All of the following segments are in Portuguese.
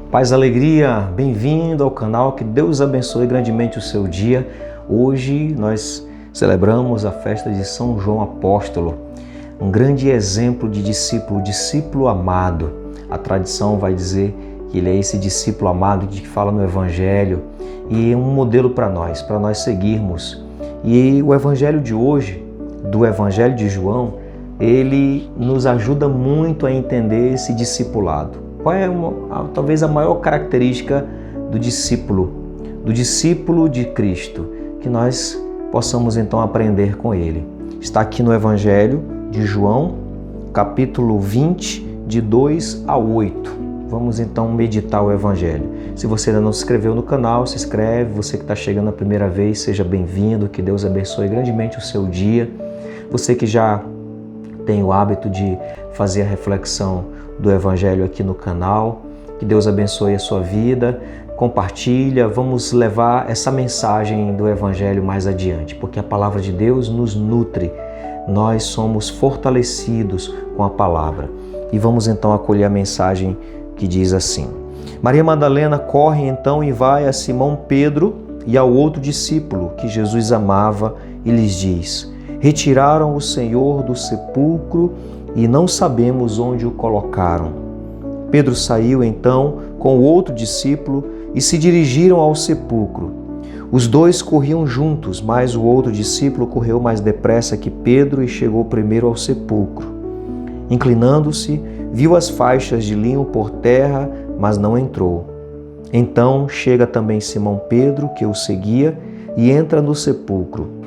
Paz, alegria, bem-vindo ao canal, que Deus abençoe grandemente o seu dia. Hoje nós celebramos a festa de São João Apóstolo, um grande exemplo de discípulo amado. A tradição vai dizer que ele é esse discípulo amado que fala no Evangelho e é um modelo para nós seguirmos. E o Evangelho de hoje, do Evangelho de João, ele nos ajuda muito a entender esse discipulado. Qual é talvez a maior característica do discípulo de Cristo, que nós possamos então aprender com ele? Está aqui no Evangelho de João, capítulo 20, de 2 a 8. Vamos então meditar o Evangelho. Se você ainda não se inscreveu no canal, se inscreve. Você que está chegando a primeira vez, seja bem-vindo. Que Deus abençoe grandemente o seu dia. Você que já tem o hábito de fazer a reflexão do Evangelho aqui no canal, que Deus abençoe a sua vida. Compartilha, vamos levar essa mensagem do Evangelho mais adiante, porque a palavra de Deus nos nutre. Nós somos fortalecidos com a palavra. E vamos então acolher a mensagem que diz assim: Maria Madalena corre então e vai a Simão Pedro e ao outro discípulo que Jesus amava e lhes diz: retiraram o Senhor do sepulcro e não sabemos onde o colocaram. Pedro saiu então com o outro discípulo e se dirigiram ao sepulcro. Os dois corriam juntos, mas o outro discípulo correu mais depressa que Pedro e chegou primeiro ao sepulcro. Inclinando-se, viu as faixas de linho por terra, mas não entrou. Então chega também Simão Pedro, que o seguia, e entra no sepulcro.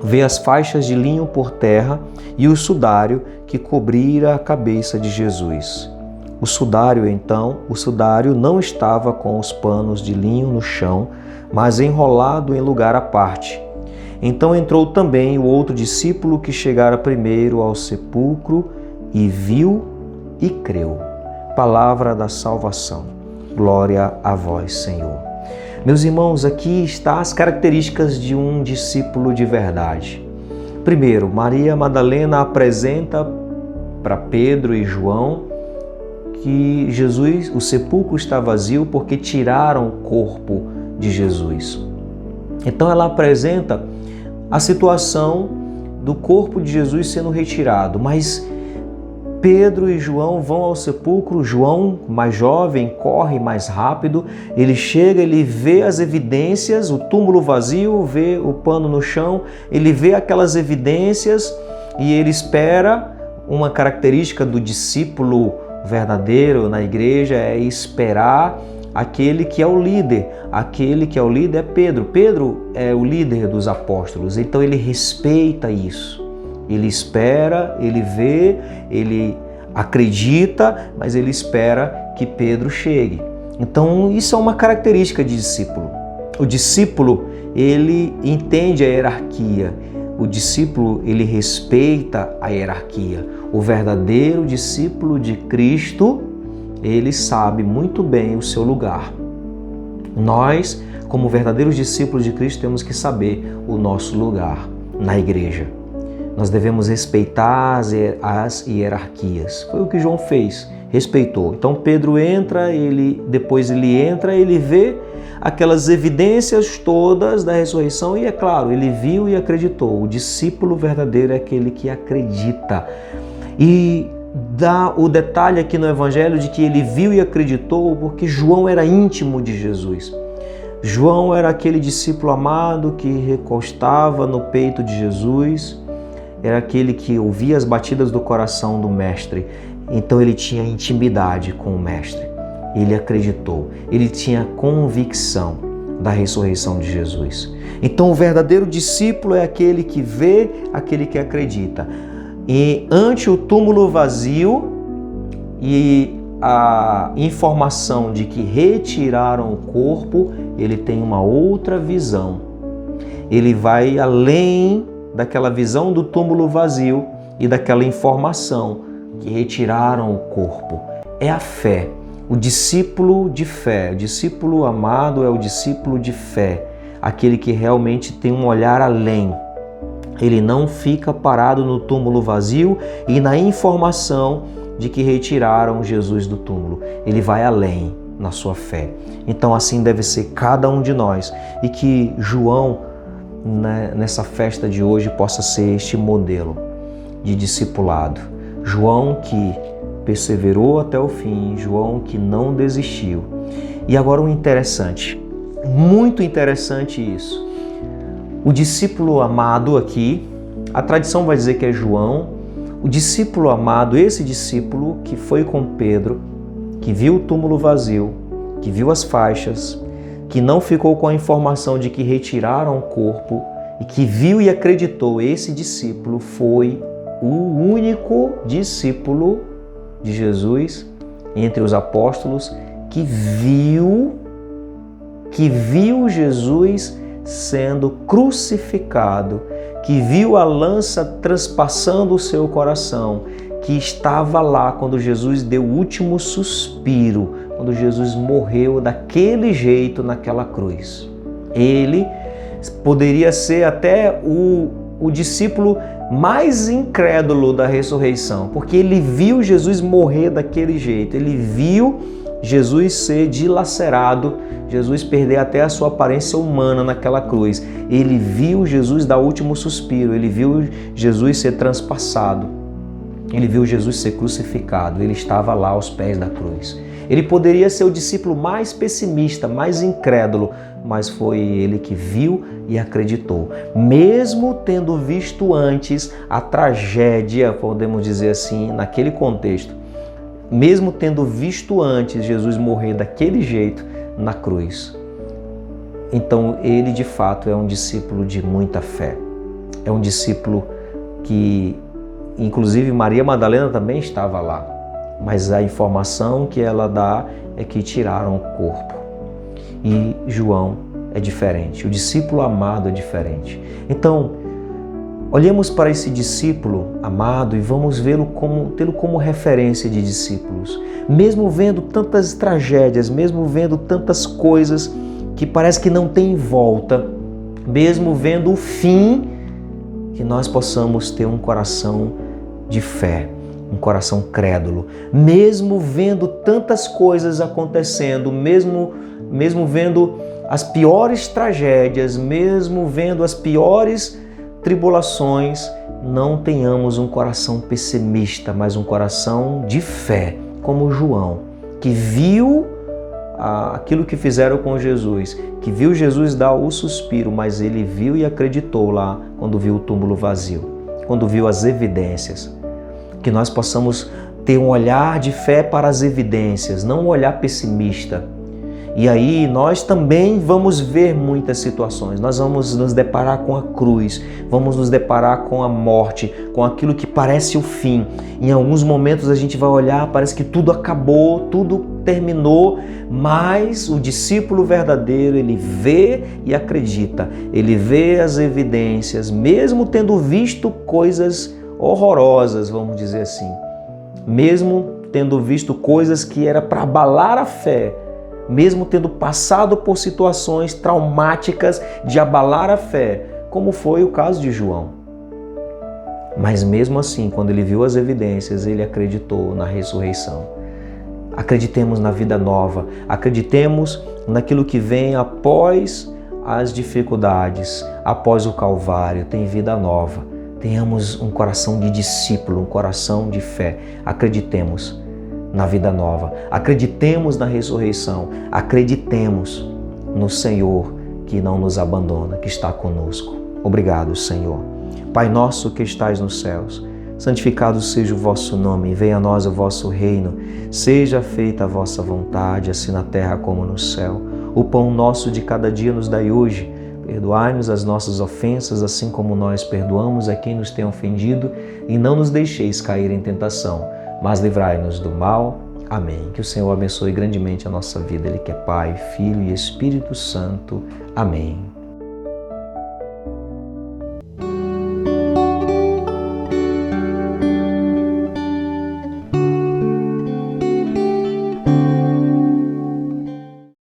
Vê as faixas de linho por terra e o sudário que cobrira a cabeça de Jesus. O sudário não estava com os panos de linho no chão, mas enrolado em lugar à parte. Então entrou também o outro discípulo que chegara primeiro ao sepulcro e viu e creu. Palavra da salvação. Glória a vós, Senhor. Meus irmãos, aqui estão as características de um discípulo de verdade. Primeiro, Maria Madalena apresenta para Pedro e João que o sepulcro está vazio porque tiraram o corpo de Jesus. Então ela apresenta a situação do corpo de Jesus sendo retirado, mas Pedro e João vão ao sepulcro. João, mais jovem, corre mais rápido. Ele chega, ele vê as evidências, o túmulo vazio, vê o pano no chão, ele vê aquelas evidências e ele espera. Uma característica do discípulo verdadeiro na igreja é esperar aquele que é o líder. Aquele que é o líder é Pedro. Pedro é o líder dos apóstolos, então ele respeita isso. Ele espera, ele vê, ele acredita, mas ele espera que Pedro chegue. Então, isso é uma característica de discípulo. O discípulo, ele entende a hierarquia. O discípulo, ele respeita a hierarquia. O verdadeiro discípulo de Cristo, ele sabe muito bem o seu lugar. Nós, como verdadeiros discípulos de Cristo, temos que saber o nosso lugar na igreja. Nós devemos respeitar as hierarquias. Foi o que João fez, respeitou. Então Pedro entra, ele vê aquelas evidências todas da ressurreição e, é claro, ele viu e acreditou. O discípulo verdadeiro é aquele que acredita. E dá o detalhe aqui no Evangelho de que ele viu e acreditou porque João era íntimo de Jesus. João era aquele discípulo amado que recostava no peito de Jesus. Era aquele que ouvia as batidas do coração do Mestre. Então ele tinha intimidade com o Mestre. Ele acreditou. Ele tinha convicção da ressurreição de Jesus. Então o verdadeiro discípulo é aquele que vê, aquele que acredita. E ante o túmulo vazio e a informação de que retiraram o corpo, ele tem uma outra visão. Ele vai além daquela visão do túmulo vazio e daquela informação que retiraram o corpo. É a fé, o discípulo de fé. O discípulo amado é o discípulo de fé, aquele que realmente tem um olhar além. Ele não fica parado no túmulo vazio e na informação de que retiraram Jesus do túmulo. Ele vai além. na sua fé. Então assim deve ser cada um de nós, e que João, nessa festa de hoje, possa ser este modelo de discipulado. João que perseverou até o fim, João que não desistiu. E agora um interessante, muito interessante isso. O discípulo amado aqui, a tradição vai dizer que é João, o discípulo amado, esse discípulo que foi com Pedro, que viu o túmulo vazio, que viu as faixas, que não ficou com a informação de que retiraram o corpo e que viu e acreditou, esse discípulo foi o único discípulo de Jesus entre os apóstolos que viu Jesus sendo crucificado, que viu a lança transpassando o seu coração, que estava lá quando Jesus deu o último suspiro, quando Jesus morreu daquele jeito naquela cruz. Ele poderia ser até o discípulo mais incrédulo da ressurreição, porque ele viu Jesus morrer daquele jeito, ele viu Jesus ser dilacerado, Jesus perder até a sua aparência humana naquela cruz. Ele viu Jesus dar o último suspiro, ele viu Jesus ser transpassado, ele viu Jesus ser crucificado, ele estava lá aos pés da cruz. Ele poderia ser o discípulo mais pessimista, mais incrédulo, mas foi ele que viu e acreditou. Mesmo tendo visto antes a tragédia, podemos dizer assim, naquele contexto, mesmo tendo visto antes Jesus morrer daquele jeito na cruz. Então ele de fato é um discípulo de muita fé. É um discípulo que, inclusive, Maria Madalena também estava lá, mas a informação que ela dá é que tiraram o corpo. E João é diferente, o discípulo amado é diferente. Então, olhemos para esse discípulo amado e vamos tê-lo como referência de discípulos. Mesmo vendo tantas tragédias, mesmo vendo tantas coisas que parece que não tem volta, mesmo vendo o fim, que nós possamos ter um coração de fé, um coração crédulo. Mesmo vendo tantas coisas acontecendo, mesmo vendo as piores tragédias, mesmo vendo as piores tribulações, não tenhamos um coração pessimista, mas um coração de fé, como João, que viu aquilo que fizeram com Jesus, que viu Jesus dar o suspiro, mas ele viu e acreditou lá quando viu o túmulo vazio, quando viu as evidências. Que nós possamos ter um olhar de fé para as evidências, não um olhar pessimista. E aí nós também vamos ver muitas situações, nós vamos nos deparar com a cruz, vamos nos deparar com a morte, com aquilo que parece o fim. Em alguns momentos a gente vai olhar, parece que tudo acabou, tudo terminou, mas o discípulo verdadeiro, ele vê e acredita, ele vê as evidências, mesmo tendo visto coisas horrorosas, vamos dizer assim, mesmo tendo visto coisas que era para abalar a fé, mesmo tendo passado por situações traumáticas de abalar a fé, como foi o caso de João. Mas mesmo assim, quando ele viu as evidências, ele acreditou na ressurreição. Acreditemos na vida nova, acreditemos naquilo que vem após as dificuldades, após o Calvário, tem vida nova. Tenhamos um coração de discípulo, um coração de fé. Acreditemos na vida nova, acreditemos na ressurreição, acreditemos no Senhor que não nos abandona, que está conosco. Obrigado, Senhor. Pai nosso que estais nos céus, santificado seja o vosso nome, venha a nós o vosso reino, seja feita a vossa vontade, assim na terra como no céu. O pão nosso de cada dia nos dai hoje, perdoai-nos as nossas ofensas, assim como nós perdoamos a quem nos tem ofendido, e não nos deixeis cair em tentação, mas livrai-nos do mal. Amém. Que o Senhor abençoe grandemente a nossa vida, Ele que é Pai, Filho e Espírito Santo. Amém.